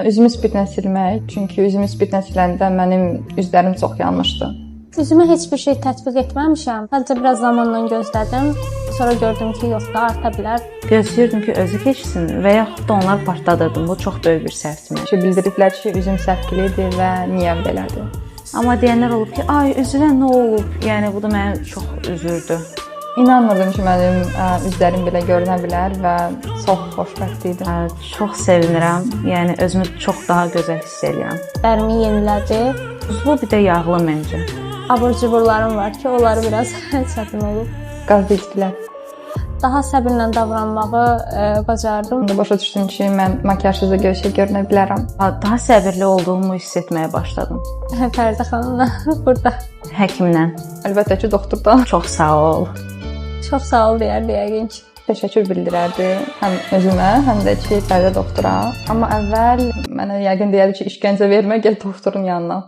Üzümü spirtlə silmək, çünki üzümü spirtlə siləndə mənim üzlərim çox yanmışdı. Üzümə heç bir şey tətbiq etməmişəm. Sadəcə biraz zamanla gözlədim. Sonra gördüm ki, yox da arta bilər. Gözləyirdim ki, özü keçsin və yaxud da onlar partladırdım. Bu çox böyük bir səhvdir. Bildiriblər ki, üzüm səpkilidir və niyə belədir. Amma deyənlər olub ki, ay üzünə nə olub? Yəni bu da məni çox üzürdü. İnanmırdım ki, mənim üzlərim belə görünə bilər və çox xoşbəxt idim. Çox sevinirəm. Yəni özümü çox daha gözəl hiss edirəm. Dərimi yenilədi. Duzlu bir də yağlı məncə. Abur-cuburlarım var ki, onları biraz çətin olub. Qaz içdilər. Daha səbirlə davranmağı bacardım. Başa düşdüm ki, mən makiyajsız da gözəl görünə bilərəm. Daha səbirli olduğumu hiss etməyə başladım. Fərdə xanımla burada. Həkimlə. Əlbəttə ki, doktordan Çox sağ ol. Çox sağ ol deyərdi yəqin ki. təşəkkür bildirərdi həm özümə, həm də ki, Fərdə doktora. Amma əvvəl mənə yəqin deyərdi ki, işgəncə vermə, gəl doktorun yanına.